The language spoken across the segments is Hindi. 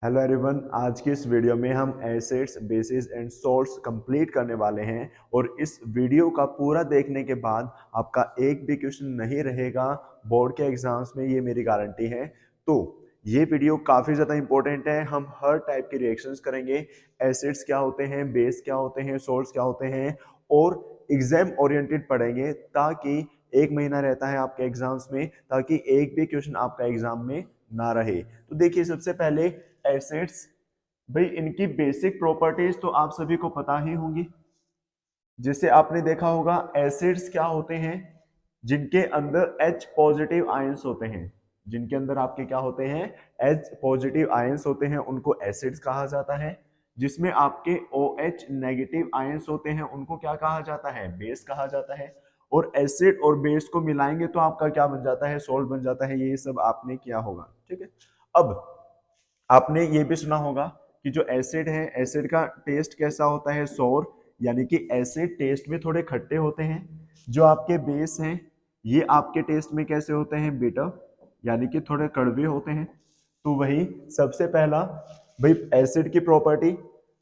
हेलो एवरीवन, आज की इस वीडियो में हम acids bases and salts complete करने वाले हैं। और इस वीडियो का पूरा देखने के बाद आपका एक भी क्वेश्चन नहीं रहेगा बोर्ड के एग्जाम्स में, ये मेरी गारंटी है। तो ये वीडियो काफ़ी ज़्यादा इंपॉर्टेंट है। हम हर टाइप के रिएक्शंस करेंगे। एसिड्स क्या होते हैं, बेस क्या होते हैं, सॉल्ट्स क्या होते हैं, और एग्जाम ओरिएंटेड पढ़ेंगे ताकि एक महीना रहता है आपके एग्जाम्स में, ताकि एक भी क्वेश्चन आपका एग्जाम में ना रहे। तो देखिए, सबसे पहले एसिड्स, भाई इनकी बेसिक प्रॉपर्टीज तो आप सभी को पता ही होंगी। जैसे आपने देखा होगा, एसिड्स क्या होते हैं, जिनके अंदर H पॉजिटिव आयंस होते हैं। जिनके अंदर आपके क्या होते हैं, H पॉजिटिव आयंस होते हैं, उनको एसिड्स कहा जाता है। जिसमें आपके OH नेगेटिव आयंस होते हैं, उनको क्या कहा जाता है, बेस कहा जाता है। और एसिड और बेस को मिलाएंगे तो आपका क्या बन जाता है, सोल्ट बन जाता है। ये सब आपने किया होगा, ठीक है। अब आपने ये भी सुना होगा कि जो एसिड है, एसिड का टेस्ट कैसा होता है, सोर, यानी कि एसिड टेस्ट में थोड़े खट्टे होते हैं। जो आपके बेस हैं, ये आपके टेस्ट में कैसे होते हैं, बिटर, यानी कि थोड़े कड़वे होते हैं। तो वही सबसे पहला, भाई एसिड की प्रॉपर्टी,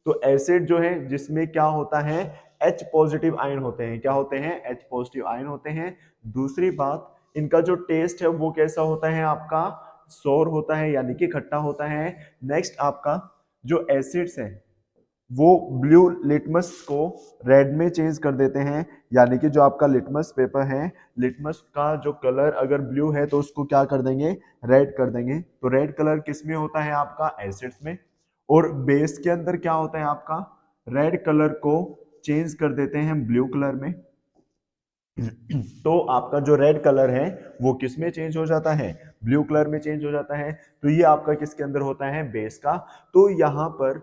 तो एसिड जो है जिसमें क्या होता है, H पॉजिटिव आयन होते हैं। क्या होते हैं, H पॉजिटिव आयन होते हैं। दूसरी बात, इनका जो टेस्ट है वो कैसा होता है, आपका सोर होता है, यानी कि खट्टा होता है। नेक्स्ट आपका जो एसिड्स है वो ब्लू लिटमस को रेड में चेंज कर देते हैं। यानी कि जो आपका लिटमस पेपर है, लिटमस का जो कलर अगर ब्लू है तो उसको क्या कर देंगे, रेड कर देंगे। तो रेड कलर किस में होता है, आपका एसिड्स में। और बेस के अंदर क्या होता है, आपका रेड कलर को चेंज कर देते हैं ब्लू कलर में। तो आपका जो रेड कलर है वो किस में चेंज हो जाता है, ब्लू कलर में चेंज हो जाता है। तो ये आपका किसके अंदर होता है, बेस का। तो यहाँ पर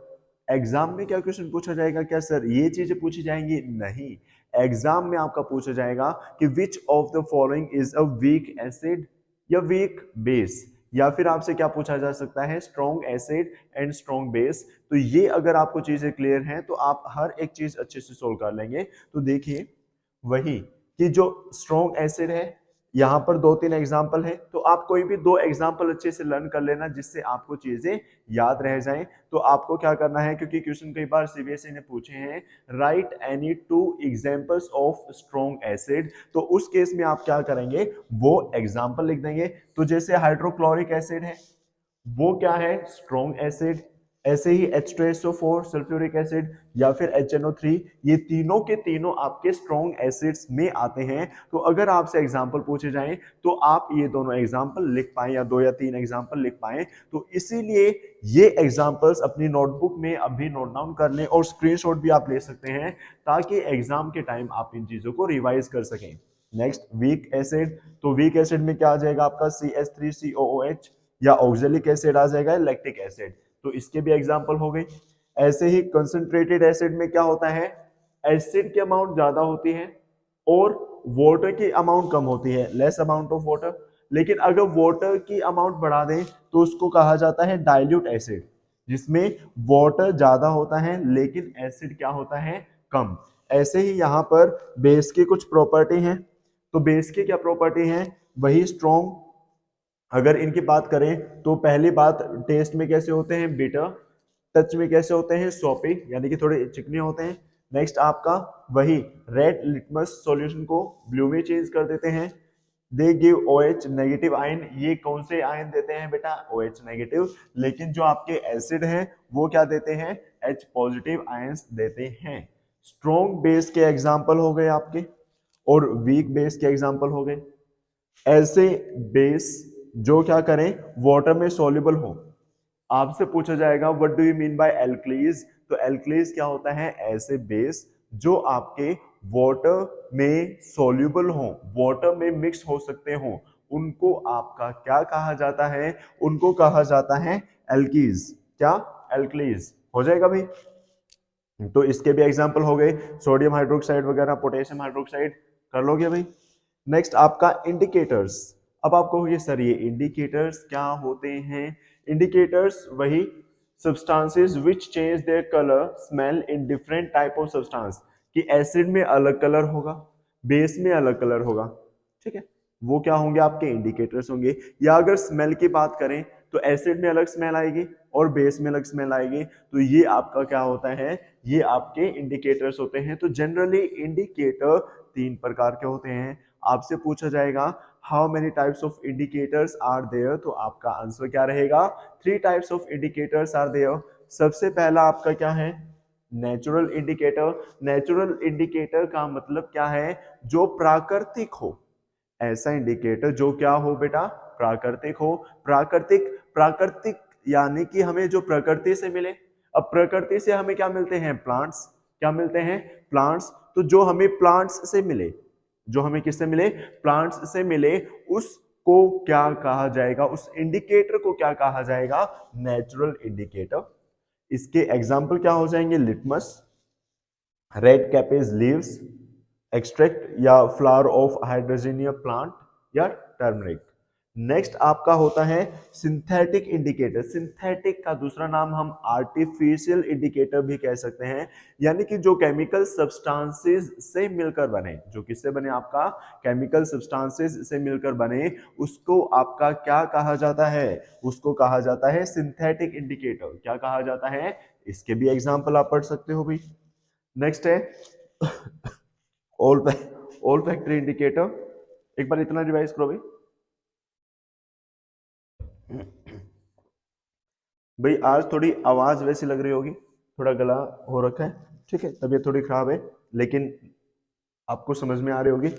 एग्जाम में क्या क्वेश्चन पूछा जाएगा, क्या सर ये चीजें पूछी जाएंगी, नहीं। एग्जाम में आपका पूछा जाएगा कि which of the following is a weak acid या वीक बेस, या फिर आपसे क्या पूछा जा सकता है, strong acid and strong base. तो ये अगर आपको चीजें क्लियर हैं तो आप हर एक चीज अच्छे से सोल्व कर लेंगे। तो देखिए, वही कि जो स्ट्रॉन्ग एसिड है, यहां पर दो तीन एग्जांपल है, तो आप कोई भी दो एग्जांपल अच्छे से लर्न कर लेना, जिससे आपको चीजें याद रह जाएं। तो आपको क्या करना है, क्योंकि क्वेश्चन कई बार सीबीएसई ने पूछे हैं, right any two examples of strong acid. तो उस केस में आप क्या करेंगे, वो एग्जांपल लिख देंगे। तो जैसे हाइड्रोक्लोरिक एसिड है, वो क्या है, स्ट्रॉन्ग एसिड। ऐसे ही H2SO4 सल्फ्यूरिक एसिड, या फिर HNO3, ये तीनों के तीनों आपके स्ट्रॉन्ग एसिड्स में आते हैं। तो अगर आपसे एग्जांपल पूछे जाएं तो आप ये दोनों एग्जांपल लिख पाएं, या दो या तीन एग्जांपल लिख पाएं। तो इसीलिए ये एग्जांपल्स अपनी नोटबुक में अभी नोट डाउन कर लें, और स्क्रीनशॉट भी आप ले सकते हैं, ताकि एग्जाम के टाइम आप इन चीजों को रिवाइज कर सकें। Next, weak acid. तो वीक एसिड में क्या आ जाएगा, आपका CH3COOH, या ऑक्जेलिक एसिड आ जाएगा, लैक्टिक एसिड। तो इसके भी एग्जांपल हो गई। ऐसे ही कंसंट्रेटेड एसिड में क्या होता है, एसिड की अमाउंट ज्यादा होती है और वाटर की अमाउंट कम होती है, लेस अमाउंट ऑफ वाटर। लेकिन अगर वाटर की अमाउंट बढ़ा दें तो उसको कहा जाता है डाइल्यूट एसिड, जिसमें वाटर ज्यादा होता है लेकिन एसिड क्या होता है, कम। ऐसे ही यहाँ पर बेस की कुछ प्रॉपर्टी हैं। तो बेस की क्या प्रॉपर्टी है, वही स्ट्रॉन्ग। अगर इनकी बात करें तो पहली बात, टेस्ट में कैसे होते हैं, बिटर। टच में कैसे होते हैं, सॉपी, यानी कि थोड़े चिकने होते हैं। नेक्स्ट आपका वही रेड लिटमस सॉल्यूशन को ब्लू में चेंज कर देते हैं। They give OH negative ion. ये कौन से आयन देते हैं बेटा, OH नेगेटिव। लेकिन जो आपके एसिड हैं वो क्या देते हैं, H पॉजिटिव आयंस देते हैं। स्ट्रॉन्ग बेस के एग्जांपल हो गए आपके, और वीक बेस के एग्जांपल हो गए। ऐसे बेस जो क्या करें, वाटर में सॉल्युबल हो। आपसे पूछा जाएगा what do you mean by alkalis. तो एल्कलीज क्या होता है, ऐसे बेस जो आपके वाटर में सॉल्युबल हो, वाटर में मिक्स हो सकते हो, उनको आपका क्या कहा जाता है, उनको कहा जाता है एल्कीज। क्या, एल्कलीज हो जाएगा भाई। तो इसके भी एग्जांपल हो गए, सोडियम हाइड्रोक्साइड वगैरह, पोटेशियम हाइड्रोक्साइड, कर लोगे भाई। नेक्स्ट आपका इंडिकेटर्स। अब आप कहोगे सर ये इंडिकेटर्स क्या होते हैं। इंडिकेटर्स वही substances which change their colour smell in different type of substance, कि एसिड में अलग कलर होगा, बेस में अलग कलर होगा, ठीक है। वो क्या होंगे, आपके इंडिकेटर्स होंगे। या अगर स्मेल की बात करें तो एसिड में अलग स्मेल आएगी, और बेस में अलग स्मेल आएगी, तो ये आपका क्या होता है, ये आपके इंडिकेटर्स होते हैं। तो जनरली इंडिकेटर 3 प्रकार के होते हैं। आपसे पूछा जाएगा how many types of indicators are there, तो आपका आंसर क्या रहेगा, 3 types of indicators are there. सबसे पहला आपका क्या है, नेचुरल इंडिकेटर। नेचुरल इंडिकेटर का मतलब क्या है, जो प्राकृतिक हो, ऐसा इंडिकेटर जो क्या हो बेटा, प्राकृतिक हो। प्राकृतिक, प्राकृतिक यानी कि हमें जो प्रकृति से मिले। अब प्रकृति से हमें क्या मिलते हैं, प्लांट्स। क्या मिलते हैं, प्लांट्स। तो जो हमें प्लांट्स से मिले, जो हमें किससे मिले, प्लांट्स से मिले, उसको क्या कहा जाएगा, उस इंडिकेटर को क्या कहा जाएगा, नेचुरल इंडिकेटर। इसके एग्जाम्पल क्या हो जाएंगे, लिटमस, रेड कैपेज लीव्स, एक्सट्रैक्ट या फ्लावर ऑफ हाइड्रोजीनिया प्लांट, या टर्मरिक। नेक्स्ट आपका होता है सिंथेटिक इंडिकेटर। सिंथेटिक का दूसरा नाम हम आर्टिफिशियल इंडिकेटर भी कह सकते हैं, यानी कि जो केमिकल सब्सटेंसेस से मिलकर बने, जो किससे बने, आपका केमिकल सब्सटेंसेस से मिलकर बने, उसको आपका क्या कहा जाता है, उसको कहा जाता है सिंथेटिक इंडिकेटर। क्या कहा जाता है, इसके भी एग्जांपल आप पढ़ सकते हो भाई। नेक्स्ट है ऑल फैक्ट्री इंडिकेटर। एक बार इतना रिवाइज करो भाई। भाई आज थोड़ी आवाज वैसी लग रही होगी, थोड़ा गला हो रखा है, ठीक है, तबीयत थोड़ी खराब है, लेकिन आपको समझ में आ रही होगी।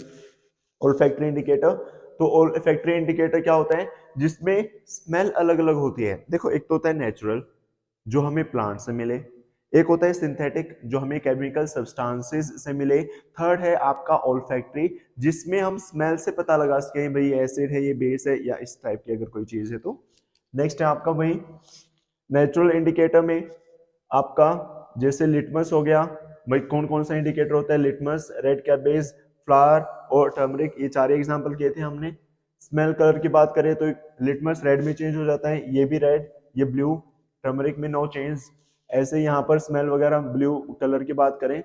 ओल्फैक्टरी इंडिकेटर, तो ओल्फैक्टरी इंडिकेटर क्या होता है, जिसमें स्मेल अलग अलग होती है। देखो, एक तो होता है नेचुरल, जो हमें प्लांट से मिले, एक होता है सिंथेटिक, जो हमें केमिकल सब्सटेंसेस से मिले, थर्ड है आपका ओल्फैक्टरी, जिसमें हम स्मेल से पता लगा सके भाई एसिड है, ये बेस है, या इस टाइप की अगर कोई चीज है तो। नेक्स्ट है आपका भाई नेचुरल इंडिकेटर में आपका जैसे लिटमस हो गया। भाई कौन कौन सा इंडिकेटर होता है, लिटमस, रेड कैबेज, फ्लावर और टर्मरिक, ये 4 एग्जांपल किए थे हमने। स्मेल कलर की बात करें तो लिटमस रेड में चेंज हो जाता है, ये भी रेड, ये ब्लू, टर्मरिक में नो चेंज। ऐसे यहाँ पर स्मेल वगैरह ब्लू कलर की बात करें,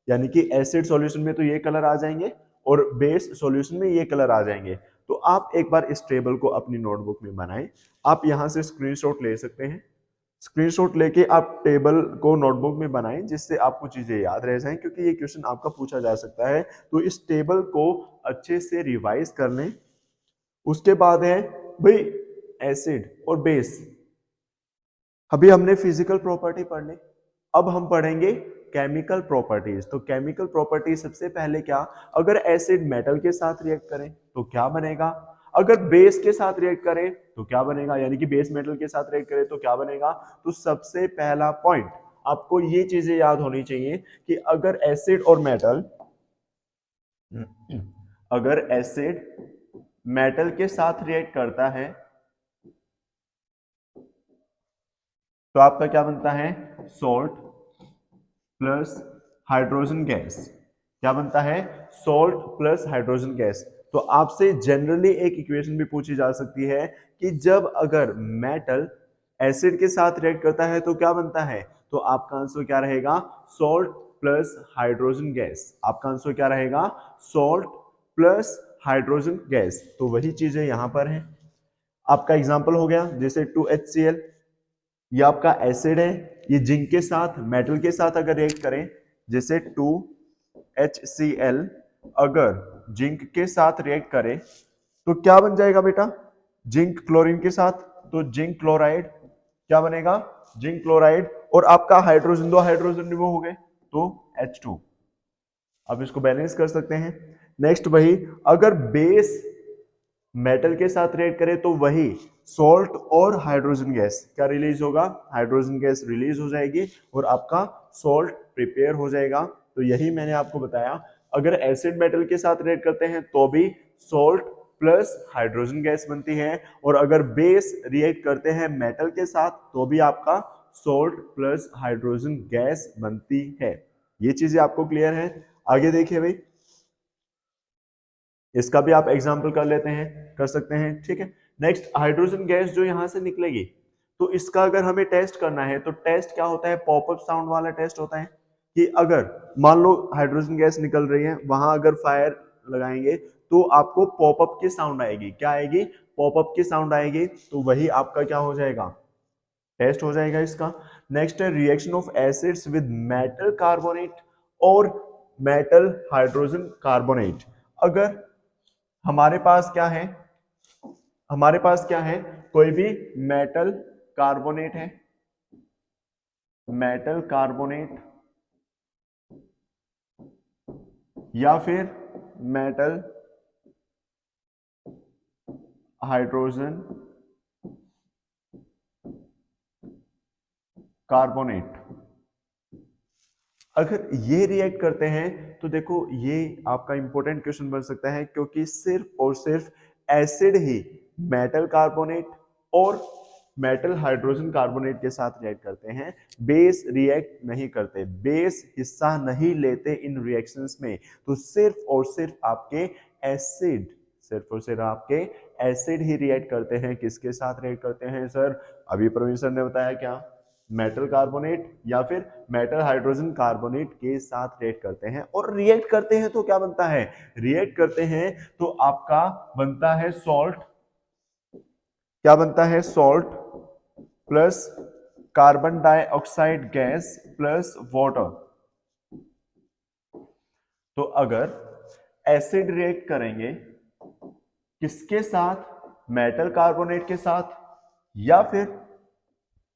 यानी कि एसिड सॉल्यूशन में तो ये कलर आ जाएंगे और बेस सॉल्यूशन में ये कलर आ जाएंगे। तो आप एक बार इस टेबल को अपनी नोटबुक में बनाएं। आप यहाँ से स्क्रीनशॉट ले सकते हैं, स्क्रीनशॉट लेके आप टेबल को नोटबुक में बनाएं, जिससे आपको चीजें याद रह जाएं, क्योंकि ये क्वेश्चन आपका पूछा जा सकता है। तो इस टेबल को अच्छे से रिवाइज कर लें। उसके बाद है भाई एसिड और बेस। अभी हमने फिजिकल प्रॉपर्टी पढ़ ली, अब हम पढ़ेंगे केमिकल प्रॉपर्टीज। तो केमिकल प्रॉपर्टी सबसे पहले क्या, अगर एसिड मेटल के साथ रिएक्ट करें तो क्या बनेगा, अगर बेस के साथ रिएक्ट करें तो क्या बनेगा, यानी कि बेस मेटल के साथ रिएक्ट करें तो क्या बनेगा। तो सबसे पहला पॉइंट आपको ये चीजें याद होनी चाहिए कि अगर एसिड और मेटल, अगर एसिड मेटल के साथ रिएक्ट करता है तो आपका क्या बनता है, सॉल्ट प्लस हाइड्रोजन गैस। क्या बनता है, सॉल्ट प्लस हाइड्रोजन गैस। तो आपसे जनरली एक इक्वेशन भी पूछी जा सकती है कि जब अगर मेटल एसिड के साथ रिएक्ट करता है तो क्या बनता है, तो आपका आंसर क्या रहेगा, सॉल्ट प्लस हाइड्रोजन गैस। आपका आंसर क्या रहेगा, सॉल्ट प्लस हाइड्रोजन गैस। तो वही चीजें यहां पर है। आपका एग्जांपल हो गया जैसे 2HCl, ये आपका एसिड है, ये जिंक के साथ मेटल के साथ अगर रिएक्ट करें, जैसे 2HCl अगर जिंक के साथ रिएक्ट करे तो क्या बन जाएगा बेटा, जिंक क्लोरीन के साथ, तो जिंक क्लोराइड। क्या बनेगा, जिंक क्लोराइड। और आपका हाइड्रोजन, 2 हाइड्रोजन रिमूव हो गए तो H2। अब इसको बैलेंस कर सकते हैं। नेक्स्ट वही, अगर बेस मेटल के साथ रिएक्ट करें तो वही सॉल्ट और हाइड्रोजन गैस क्या रिलीज होगा, हाइड्रोजन गैस रिलीज हो जाएगी और आपका सॉल्ट प्रिपेयर हो जाएगा। तो यही मैंने आपको बताया, अगर एसिड मेटल के साथ रिएक्ट करते हैं तो भी सॉल्ट प्लस हाइड्रोजन गैस बनती है, और अगर बेस रिएक्ट करते हैं मेटल के साथ तो भी आपका सॉल्ट प्लस हाइड्रोजन गैस बनती है। ये चीजें आपको क्लियर है। आगे देखिए भाई, इसका भी आप एग्जाम्पल कर लेते हैं, कर सकते हैं, ठीक है। नेक्स्ट, हाइड्रोजन गैस जो यहां से निकलेगी, तो इसका अगर हमें टेस्ट करना है तो टेस्ट क्या होता है, पॉपअप साउंड वाला टेस्ट होता है। कि अगर मान लो हाइड्रोजन गैस निकल रही है, वहां अगर फायर लगाएंगे तो आपको पॉपअप की साउंड आएगी। क्या आएगी, पॉपअप की साउंड आएगी। तो वही आपका क्या हो जाएगा, टेस्ट हो जाएगा इसका। नेक्स्ट है reaction of acids with metal carbonate और मेटल हाइड्रोजन कार्बोनेट। अगर हमारे पास क्या है, हमारे पास क्या है, कोई भी मेटल कार्बोनेट है, मेटल कार्बोनेट या फिर मेटल हाइड्रोजन कार्बोनेट, अगर ये रिएक्ट करते हैं तो देखो ये आपका इंपॉर्टेंट क्वेश्चन बन सकता है, क्योंकि सिर्फ और सिर्फ एसिड ही मेटल कार्बोनेट और मेटल हाइड्रोजन कार्बोनेट के साथ रिएक्ट करते हैं, बेस रिएक्ट नहीं करते, बेस हिस्सा नहीं लेते इन रिएक्शंस में। तो सिर्फ और सिर्फ आपके एसिड, सिर्फ और सिर्फ आपके एसिड ही रिएक्ट करते हैं। किसके साथ रिएक्ट करते हैं सर? अभी प्रवीण सर ने बताया क्या, मेटल कार्बोनेट या फिर मेटल हाइड्रोजन कार्बोनेट के साथ रिएक्ट करते हैं। और रिएक्ट करते हैं तो क्या बनता है, रिएक्ट करते हैं तो आपका बनता है सॉल्ट, क्या बनता है, salt plus carbon dioxide gas plus water. तो अगर एसिड रिएक्ट करेंगे किसके साथ, मेटल कार्बोनेट के साथ या फिर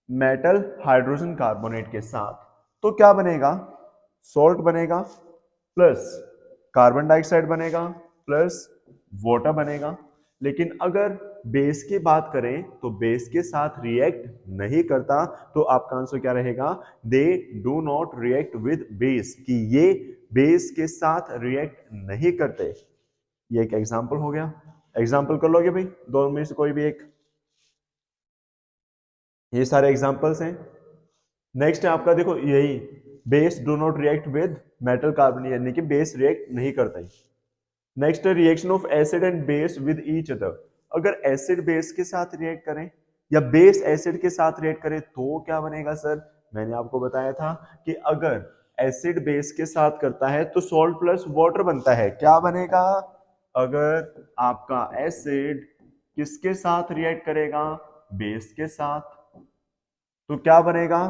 मेटल हाइड्रोजन कार्बोनेट के साथ, तो क्या बनेगा, सॉल्ट बनेगा प्लस कार्बन डाइऑक्साइड बनेगा प्लस वाटर बनेगा। लेकिन अगर बेस की बात करें तो बेस के साथ रिएक्ट नहीं करता, तो आपका आंसर क्या रहेगा, they do not react with base, कि ये बेस के साथ रिएक्ट नहीं करते। ये एक एग्जांपल हो गया, एग्जांपल कर लोगे भाई दोनों में से कोई भी एक, ये सारे एग्जांपल्स हैं। नेक्स्ट है आपका देखो यही, base do not react with metal carbon, यानी कि बेस रिएक्ट नहीं करता है। नेक्स्ट है reaction of acid and base with each other. अगर एसिड बेस के साथ रिएक्ट करें या बेस एसिड के साथ रिएक्ट करे तो क्या बनेगा सर? मैंने आपको बताया था कि अगर एसिड बेस के साथ करता है तो सॉल्ट प्लस वाटर बनता है। क्या बनेगा, अगर आपका एसिड किसके साथ रिएक्ट करेगा, बेस के साथ, तो क्या बनेगा,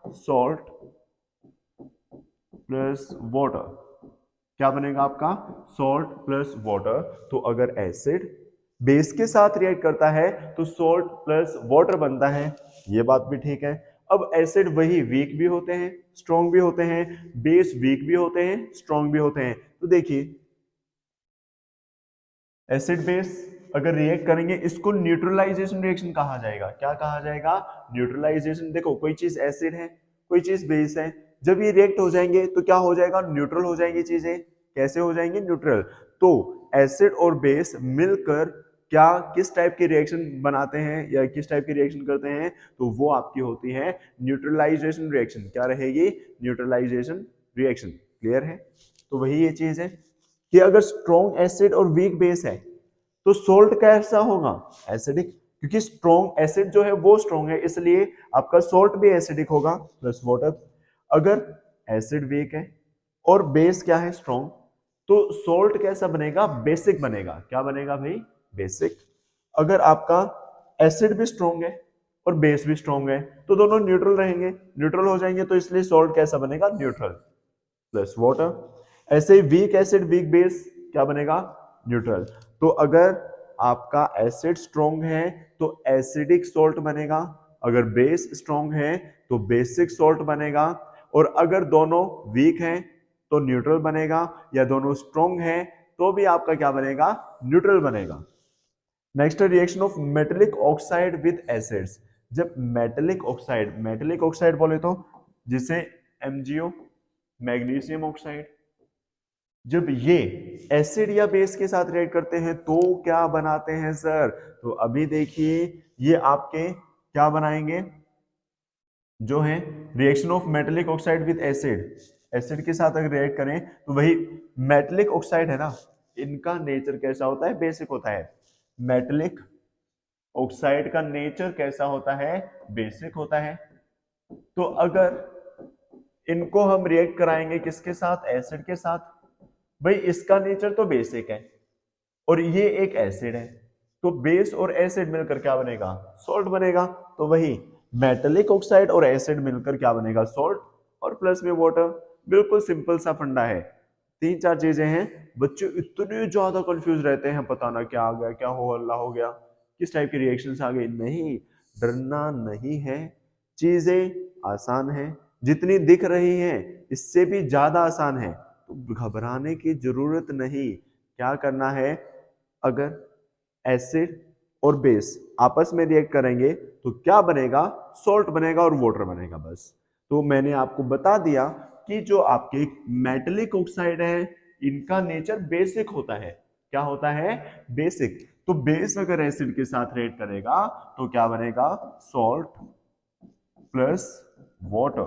सॉल्ट प्लस वाटर। क्या बनेगा आपका, सॉल्ट प्लस वाटर। तो अगर एसिड बेस के साथ रिएक्ट करता है तो सॉल्ट प्लस वाटर बनता है, ये बात भी ठीक है। अब एसिड वही वीक भी होते हैं स्ट्रॉन्ग भी होते हैं, बेस वीक भी होते हैं स्ट्रॉन्ग भी होते हैं। तो देखिए एसिड बेस अगर रिएक्ट करेंगे इसको न्यूट्रलाइजेशन रिएक्शन कहा जाएगा। क्या कहा जाएगा, न्यूट्रलाइजेशन। देखो कोई चीज एसिड है कोई चीज बेस है, जब ये रिएक्ट हो जाएंगे तो क्या हो जाएगा, न्यूट्रल हो जाएंगी चीजें। कैसे हो जाएंगे, न्यूट्रल। तो एसिड और बेस मिलकर क्या किस टाइप की रिएक्शन बनाते हैं या किस टाइप की रिएक्शन करते हैं, तो वो आपकी होती है न्यूट्रलाइजेशन रिएक्शन। क्या रहेगी, न्यूट्रलाइजेशन रिएक्शन। क्लियर है? तो वही ये चीज है कि अगर स्ट्रॉन्ग एसिड और वीक बेस है तो सोल्ट कैसा होगा, एसिडिक, क्योंकि स्ट्रॉन्ग एसिड जो है वो स्ट्रॉन्ग है इसलिए आपका सोल्ट भी एसिडिक होगा प्लस वाटर। अगर एसिड वीक है और बेस क्या है, स्ट्रॉन्ग, तो सोल्ट कैसा बनेगा, बेसिक बनेगा। क्या बनेगा भाई, बेसिक। अगर आपका एसिड भी स्ट्रॉन्ग है और बेस भी स्ट्रॉन्ग है तो दोनों न्यूट्रल रहेंगे, न्यूट्रल हो जाएंगे, तो इसलिए सोल्ट कैसा बनेगा, न्यूट्रल प्लस वाटर। ऐसे ही वीक एसिड वीक बेस क्या बनेगा, न्यूट्रल। तो अगर आपका एसिड स्ट्रॉन्ग है तो एसिडिक सोल्ट बनेगा, अगर बेस स्ट्रॉन्ग है तो बेसिक सोल्ट बनेगा, और अगर दोनों वीक हैं तो न्यूट्रल बनेगा, या दोनों स्ट्रॉन्ग हैं तो भी आपका क्या बनेगा, न्यूट्रल बनेगा। Next reaction of metallic oxide with acids. जब मेटेलिक ऑक्साइड बोले तो जिसे MgO, मैग्नीशियम ऑक्साइड, जब ये एसिड या बेस के साथ रिएक्ट करते हैं तो क्या बनाते हैं सर? तो अभी देखिए ये आपके क्या बनाएंगे, जो है reaction of metallic oxide with acid, acid के साथ अगर रिएक्ट करें तो वही मेटेलिक ऑक्साइड है ना, इनका नेचर कैसा होता है, बेसिक होता है। मेटेलिक ऑक्साइड का नेचर कैसा होता है, बेसिक होता है। तो अगर इनको हम रिएक्ट कराएंगे किसके साथ, एसिड के साथ, भाई इसका नेचर तो बेसिक है और ये एक एसिड है, तो बेस और एसिड मिलकर क्या बनेगा, सॉल्ट बनेगा। तो वही मेटेलिक ऑक्साइड और एसिड मिलकर क्या बनेगा, सॉल्ट, और प्लस में वाटर। बिल्कुल सिंपल सा फंडा है। तीन चार चीजें हैं, बच्चे इतने ज्यादा कंफ्यूज रहते हैं, पता ना क्या आ गया, क्या हो हल्ला हो गया, किस टाइप की रिएक्शंस आ गई। नहीं, डरना नहीं है, चीजें आसान है, जितनी दिख रही हैं इससे भी ज्यादा आसान है, तो घबराने की जरूरत नहीं। क्या करना है, अगर एसिड और बेस आपस में रिएक्ट करेंगे तो क्या बनेगा, सॉल्ट बनेगा और वाटर बनेगा, बस। तो मैंने आपको बता दिया कि जो आपके मेटेलिक ऑक्साइड है इनका नेचर बेसिक होता है। क्या होता है, बेसिक। तो बेस अगर एसिड के साथ रिएक्ट करेगा तो क्या बनेगा, सॉल्ट प्लस वाटर।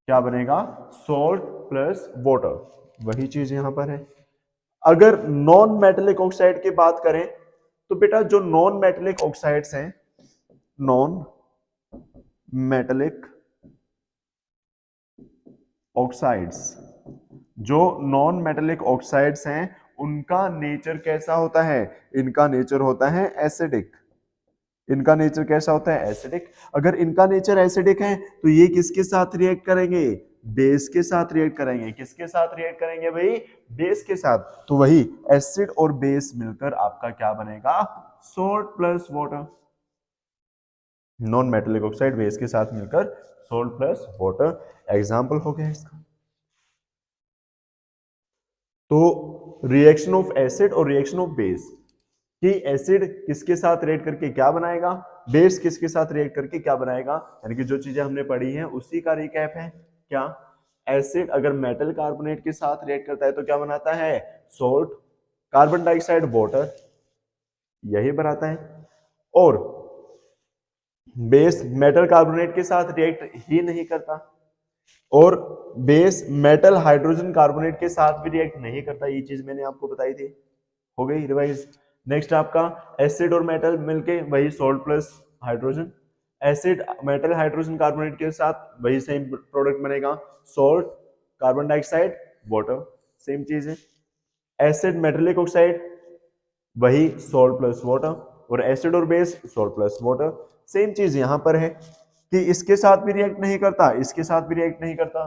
क्या बनेगा, सॉल्ट प्लस वाटर। वही चीज यहां पर है। अगर नॉन मेटेलिक ऑक्साइड की बात करें तो बेटा जो नॉन मेटेलिक ऑक्साइड्स हैं, नॉन मेटेलिक ऑक्साइड्स, जो नॉन मेटेलिक ऑक्साइड्स हैं उनका नेचर कैसा होता है, इनका नेचर होता है एसिडिक। इनका नेचर कैसा होता है, एसिडिक। अगर इनका नेचर एसिडिक है तो ये किसके साथ रिएक्ट करेंगे, बेस के साथ रिएक्ट करेंगे। किसके साथ रिएक्ट करेंगे भाई, बेस के साथ। तो वही एसिड और बेस मिलकर आपका क्या बनेगा, salt plus water. Non metallic oxide base के साथ मिलकर सॉल्ट प्लस वाटर, एग्जाम्पल हो गया इसका। तो रिएक्शन ऑफ एसिड और रिएक्शन ऑफ बेस, कि एसिड किसके साथ रिएक्ट करके क्या बनाएगा, बेस किसके साथ रिएक्ट करके क्या बनाएगा, यानी कि जो चीजें हमने पढ़ी हैं उसी का रिकैप है। क्या, एसिड अगर मेटल कार्बोनेट के साथ रिएक्ट करता है तो क्या बनाता है, सॉल्ट, कार्बन डाइऑक्साइड वाटर, यही बनाता है। और बेस मेटल कार्बोनेट के साथ रिएक्ट ही नहीं करता, और बेस मेटल हाइड्रोजन कार्बोनेट के साथ भी रिएक्ट नहीं करता। ये चीज मैंने आपको बताई थी, हो गई रिवाइज। नेक्स्ट आपका एसिड और मेटल मिलके वही salt plus hydrogen, acid metal hydrogen carbonate के साथ वही सेम प्रोडक्ट बनेगा, salt, carbon dioxide, water, same चीज है। एसिड मेटेलिक ऑक्साइड वही सॉल्ट प्लस वाटर, और एसिड और base salt plus water, same चीज यहां पर है कि इसके साथ भी रिएक्ट नहीं करता, इसके साथ भी रिएक्ट नहीं करता।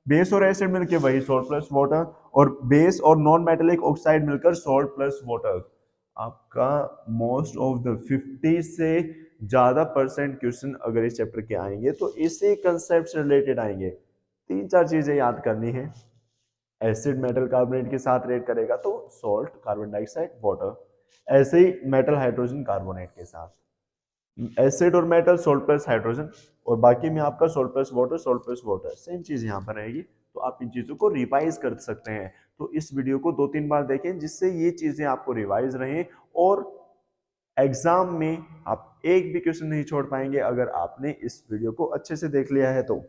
बेस और एसिड मिलकर वही सॉल्ट प्लस वाटर, और बेस और नॉन मेटेलिक ऑक्साइड मिलकर सॉल्ट प्लस वाटर। आपका मोस्ट ऑफ द 50 से ज्यादा परसेंट क्वेश्चन अगर इस चैप्टर के आएंगे तो इसी कंसेप्ट से रिलेटेड आएंगे। तीन चार चीजें याद करनी है, एसिड मेटल कार्बोनेट के साथ रिएक्ट करेगा तो सॉल्ट, कार्बन डाइऑक्साइड, वाटर, ऐसे ही मेटल हाइड्रोजन कार्बोनेट के साथ एसिड और मेटल सॉल्ट प्लस हाइड्रोजन, और बाकी में आपका salt plus water, salt plus water, same चीज यहाँ पर रहेगी। तो आप इन चीजों को रिवाइज कर सकते हैं। तो इस वीडियो को 2-3 बार देखें जिससे ये चीजें आपको रिवाइज रहें, और एग्जाम में आप एक भी क्वेश्चन नहीं छोड़ पाएंगे अगर आपने इस वीडियो को अच्छे से देख लिया है। तो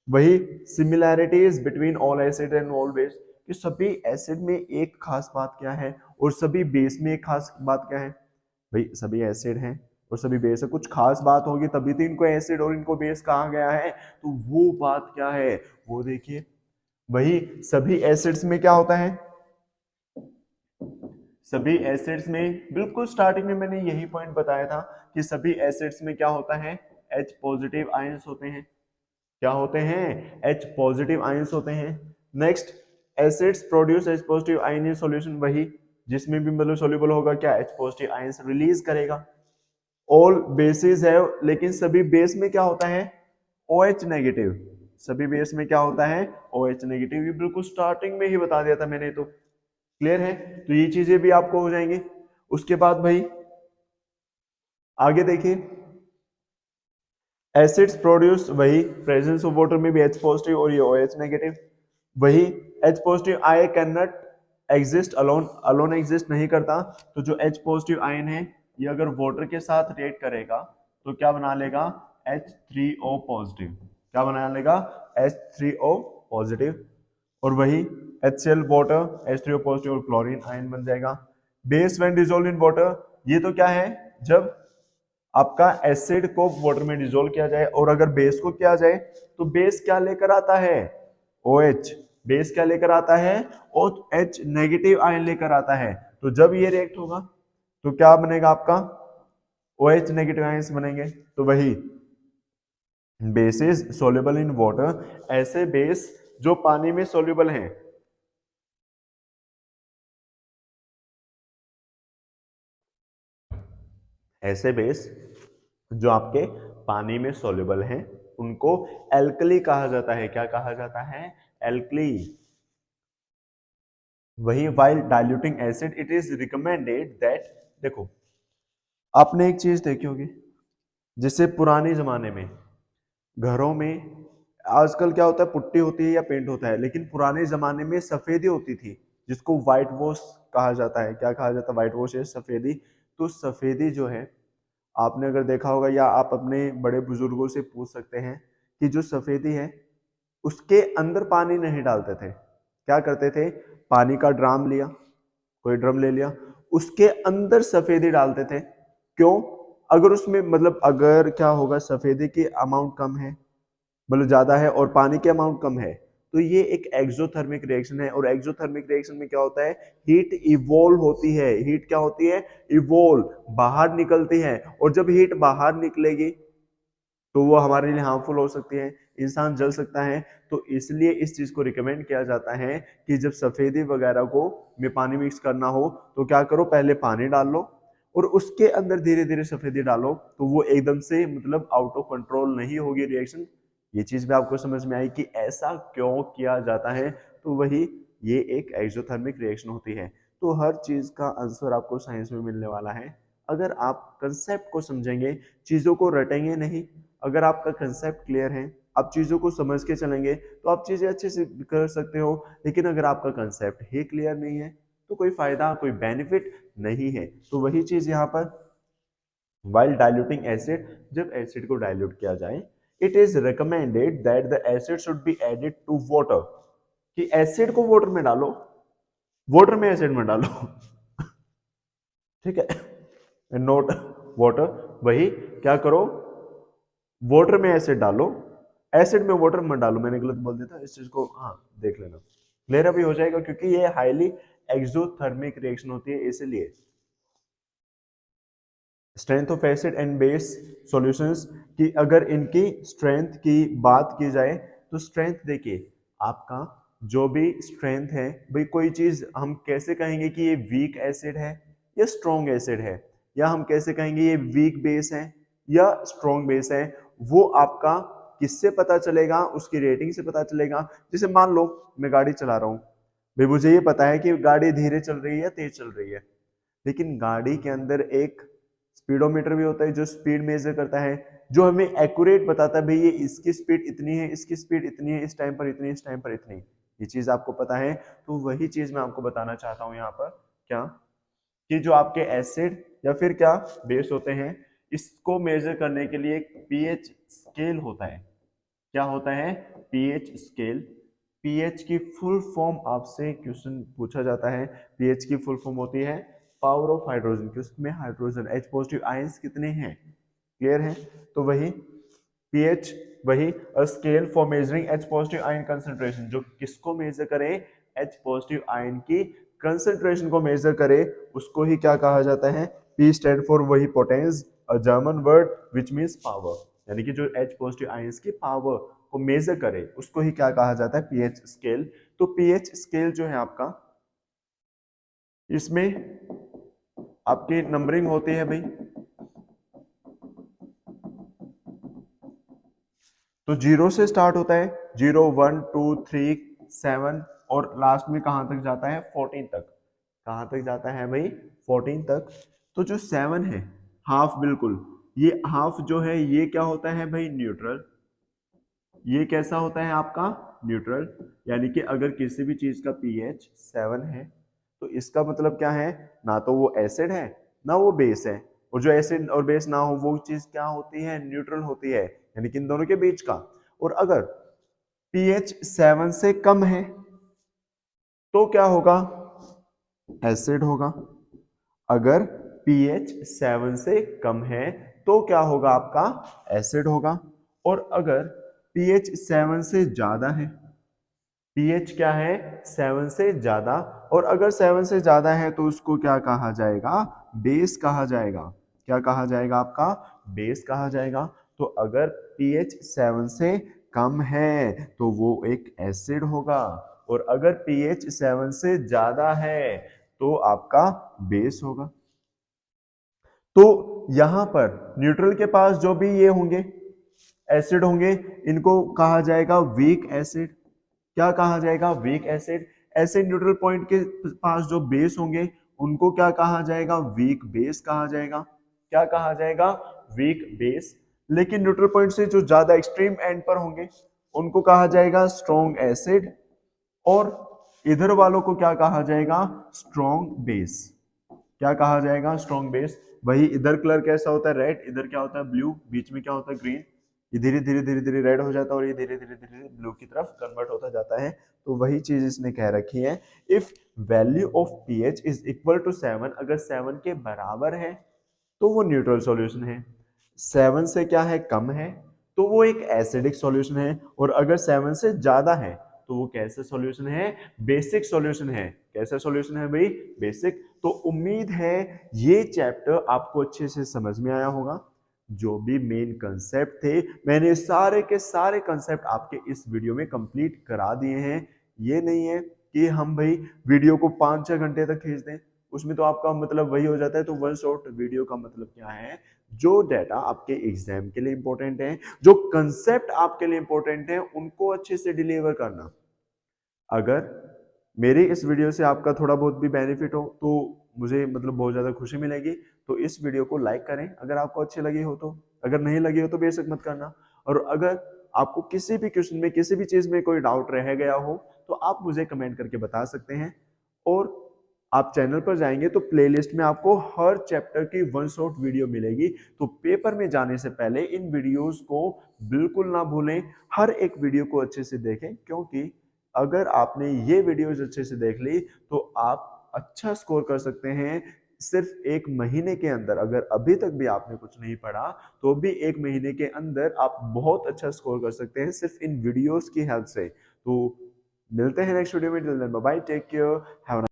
वही similarities between all acid and all base, कि सभी एसिड में एक खास बात क्या है और सभी बेस में एक खास बात क्या है। भाई सभी एसिड हैं और सभी बेस है, कुछ खास बात होगी तभी तो इनको एसिड और इनको बेस कहा गया है। तो वो बात क्या है, वो देखिए। वही सभी एसिड्स में क्या होता है, सभी एसिड्स में, बिल्कुल स्टार्टिंग में मैंने यही पॉइंट बताया था कि सभी एसिड्स में क्या होता है, H पॉजिटिव आयंस होते हैं। क्या होते हैं, H पॉजिटिव आयंस होते हैं। Next, acids produce H positive ion in solution, वही जिसमें भी मतलब सॉल्युबल होगा क्या, H पॉजिटिव आयंस रिलीज करेगा। ऑल बेसिस है, लेकिन सभी बेस में क्या होता है, OH नेगेटिव। सभी बेस में क्या होता है, OH नेगेटिव। ये बिल्कुल स्टार्टिंग में ही बता दिया था मैंने, तो क्लियर है। तो ये चीजें भी आपको हो जाएंगी। उसके बाद भाई आगे देखिए, एसिड्स प्रोड्यूस, वही प्रेजेंस ऑफ वाटर में भी H पॉजिटिव और ये OH नेगेटिव। वही H positive ion can not exist alone, alone exist नहीं करता। तो जो H पॉजिटिव आयन है ये अगर वाटर के साथ रिएक्ट करेगा तो क्या बना लेगा, H3O पॉजिटिव। क्या बना लेगा, H3O पॉजिटिव। और वही HCl वाटर, H3O पॉजिटिव और क्लोरीन आयन बन जाएगा। Base when dissolve in water, ये तो क्या है, जब आपका एसिड को वाटर में डिसॉल्व किया जाए, और अगर बेस को किया जाए तो बेस क्या लेकर आता है, OH। बेस क्या लेकर आता है, OH नेगेटिव आयन लेकर आता है। तो जब ये रिएक्ट होगा तो क्या बनेगा आपका, OH नेगेटिव आयंस बनेंगे। तो वही बेसिस सोल्यूबल इन वाटर, ऐसे बेस जो पानी में सोल्यूबल हैं। ऐसे बेस जो आपके पानी में सोल्यूबल हैं उनको एल्कली कहा जाता है। क्या कहा जाता है? एल्कली। वही while diluting acid it is recommended that, देखो आपने एक चीज देखी होगी, जैसे पुराने जमाने में घरों में, आजकल क्या होता है पुट्टी होती है या पेंट होता है, लेकिन पुराने जमाने में सफेदी होती थी जिसको व्हाइट वॉश कहा जाता है। क्या कहा जाता है? व्हाइट वॉश है सफेदी। तो सफेदी जो है, आपने अगर देखा होगा या आप अपने बड़े बुजुर्गों से पूछ सकते हैं कि जो सफेदी है उसके अंदर पानी नहीं डालते थे। क्या करते थे? पानी का ड्राम लिया, कोई ड्रम ले लिया, उसके अंदर सफेदी डालते थे। क्यों? अगर उसमें मतलब अगर क्या होगा, सफेदी की अमाउंट कम है, मतलब ज्यादा है और पानी की अमाउंट कम है, तो ये एक एक्सोथर्मिक रिएक्शन है। और एक्सोथर्मिक रिएक्शन में क्या होता है? हीट इवोल्व होती है। हीट क्या होती है? इवोल्व, बाहर निकलती है। और जब हीट बाहर निकलेगी तो वो हमारे लिए हार्मफुल हो सकती है, इंसान जल सकता है। तो इसलिए इस चीज को रिकमेंड किया जाता है कि जब सफेदी वगैरह को में पानी मिक्स करना हो तो क्या करो, पहले पानी डाल लो और उसके अंदर धीरे धीरे सफेदी डालो, तो वो एकदम से मतलब आउट ऑफ कंट्रोल नहीं होगी रिएक्शन। ये चीज भी आपको समझ में आई कि ऐसा क्यों किया जाता है। तो वही, ये एक एक्सोथर्मिक रिएक्शन होती है। तो हर चीज का आंसर आपको साइंस में मिलने वाला है अगर आप कंसेप्ट को समझेंगे, चीजों को रटेंगे नहीं। अगर आपका कंसेप्ट क्लियर है, आप चीजों को समझ के चलेंगे तो आप चीजें अच्छे से कर सकते हो। लेकिन अगर आपका कंसेप्ट ही क्लियर नहीं है तो कोई फायदा, कोई बेनिफिट नहीं है। तो वही चीज यहाँ पर, वाइल डाइल्यूटिंग एसिड, जब एसिड को डाइल्यूट किया जाए, it is recommended that the acid should be added to water, कि एसिड को वाटर में डालो, वाटर में एसिड में डालो। ठीक है, नोट वाटर, वही क्या करो, वाटर में एसिड डालो, एसिड में वाटर मत डालो। मैंने गलत बोल दिया था, इस चीज को हाँ देख लेना, क्लियर अभी हो जाएगा, क्योंकि ये हाईली एक्सोथर्मिक रिएक्शन होती है इसलिए। Strength of acid and base solutions की अगर इनकी स्ट्रेंथ की बात की जाए तो स्ट्रेंथ देखिए, आपका जो भी स्ट्रेंथ है भाई, कोई चीज हम कैसे कहेंगे कि ये वीक एसिड है या स्ट्रॉन्ग एसिड है, या हम कैसे कहेंगे ये वीक बेस है या स्ट्रॉन्ग बेस है, वो आपका किससे पता चलेगा? उसकी रेटिंग से पता चलेगा। जैसे मान लो मैं गाड़ी चला रहा हूँ भाई, मुझे ये पता है कि गाड़ी धीरे चल रही है या तेज चल रही है, लेकिन गाड़ी के अंदर एक स्पीडोमीटर भी होता है जो स्पीड मेजर करता है, जो हमें एक्यूरेट बताता है भाई ये इसकी स्पीड इतनी है, इसकी स्पीड इतनी है, इस टाइम पर इतनी, इस टाइम पर इतनी। ये चीज आपको पता है। तो वही चीज मैं आपको बताना चाहता हूं यहाँ पर, क्या, कि जो आपके एसिड या फिर क्या बेस होते हैं, इसको मेजर करने के लिए एक पीएच स्केल होता है। क्या होता है? PH scale. पीएच की फुल फॉर्म आपसे क्वेश्चन पूछा जाता है। पीएच की फुल फॉर्म होती है पावर ऑफ हाइड्रोजन, कि उसमें हाइड्रोजन H पॉजिटिव आयंस कितने हैं, क्लियर है? तो वही पीएच, वही scale for measuring H positive ion concentration, जो किसको मेजर करे? H पॉजिटिव आयन की कंसंट्रेशन को मेजर करे, उसको ही क्या कहा जाता है? P स्टैंड फॉर वही potence, a German word which means power, यानी कि जो H पॉजिटिव आयंस की पावर को मेजर करे उसको ही क्या कहा जाता है? PH scale. तो पीएच स्केल जो है आपका, इसमें आपकी नंबरिंग होती है भाई, तो जीरो से स्टार्ट होता है, 0 1 2 3 7, और लास्ट में कहां तक जाता है? 14 तक। कहां तक जाता है भाई? 14 तक। तो जो 7 है, हाफ, बिल्कुल ये हाफ जो है ये क्या होता है भाई? न्यूट्रल। ये कैसा होता है आपका? न्यूट्रल। यानी कि अगर किसी भी चीज का पीएच 7 है तो इसका मतलब क्या है? ना तो वो एसिड है ना वो बेस है, और जो एसिड और बेस ना हो वो चीज क्या होती है? न्यूट्रल होती है, यानी कि इन दोनों के बीच का। और अगर पीएच 7 से कम है तो क्या होगा? एसिड होगा। अगर पीएच 7 से कम है तो क्या होगा आपका? एसिड होगा। और अगर पीएच 7 से ज्यादा है, पीएच क्या है? 7 से ज्यादा, और अगर 7 से ज्यादा है तो उसको क्या कहा जाएगा? बेस कहा जाएगा। क्या कहा जाएगा आपका? बेस कहा जाएगा। तो अगर pH 7 से कम है तो वो एक एसिड होगा, और अगर pH 7 से ज्यादा है तो आपका बेस होगा। तो यहां पर न्यूट्रल के पास जो भी ये होंगे एसिड होंगे, इनको कहा जाएगा वीक एसिड। क्या कहा जाएगा? Weak acid. Acid neutral point के पास जो बेस होंगे उनको क्या कहा जाएगा? वीक बेस कहा जाएगा। क्या कहा जाएगा? Weak base. लेकिन न्यूट्रल पॉइंट से जो ज्यादा एक्सट्रीम एंड पर होंगे उनको कहा जाएगा स्ट्रॉन्ग एसिड, और इधर वालों को क्या कहा जाएगा? Strong base. क्या कहा जाएगा? Strong base. वही इधर कलर कैसा होता है? रेड, इधर क्या होता है? ब्लू, बीच में क्या होता है? ग्रीन। ये धीरे धीरे धीरे धीरे रेड हो जाता है और ये धीरे धीरे धीरे ब्लू की तरफ कन्वर्ट होता जाता है। तो वही चीज इसने कह रखी है, if value of pH is equal to 7, अगर 7 के बराबर है तो वो न्यूट्रल सॉल्यूशन है। 7 से क्या है? कम है तो वो एक एसिडिक सॉल्यूशन है, और अगर 7 से ज्यादा है तो वो कैसे सॉल्यूशन है? बेसिक सॉल्यूशन है। कैसा सॉल्यूशन है भाई? बेसिक। तो उम्मीद है ये चैप्टर आपको अच्छे से समझ में आया होगा। जो भी मेन कंसेप्ट थे मैंने सारे के सारे कंसेप्ट आपके इस वीडियो में कंप्लीट करा दिए हैं। ये नहीं है कि हम भाई वीडियो को 5-6 घंटे तक खींच दें, उसमें तो आपका मतलब वही हो जाता है। तो वन शॉट वीडियो का मतलब क्या है? जो डाटा आपके एग्जाम के लिए इंपॉर्टेंट है, जो कंसेप्ट आपके लिए इंपॉर्टेंट है, उनको अच्छे से डिलीवर करना। अगर मेरी इस वीडियो से आपका थोड़ा बहुत भी बेनिफिट हो तो मुझे मतलब बहुत ज़्यादा खुशी मिलेगी। तो इस वीडियो को लाइक करें अगर आपको अच्छी लगी हो तो, अगर नहीं लगी हो तो बेशक मत करना। और अगर आपको किसी भी क्वेश्चन में, किसी भी चीज़ में कोई डाउट रह गया हो तो आप मुझे कमेंट करके बता सकते हैं। और आप चैनल पर जाएंगे तो प्लेलिस्ट में आपको हर चैप्टर की वन शॉट वीडियो मिलेगी। तो पेपर में जाने से पहले इन वीडियोस को बिल्कुल ना भूलें, हर एक वीडियो को अच्छे से देखें, क्योंकि अगर आपने ये वीडियोस अच्छे से देख ली तो आप अच्छा स्कोर कर सकते हैं। सिर्फ एक महीने के अंदर, अगर अभी तक भी आपने कुछ नहीं पढ़ा तो भी एक महीने के अंदर आप बहुत अच्छा स्कोर कर सकते हैं सिर्फ इन वीडियोस की हेल्प से। तो मिलते हैं नेक्स्ट वीडियो में। Till then bye bye, take care, have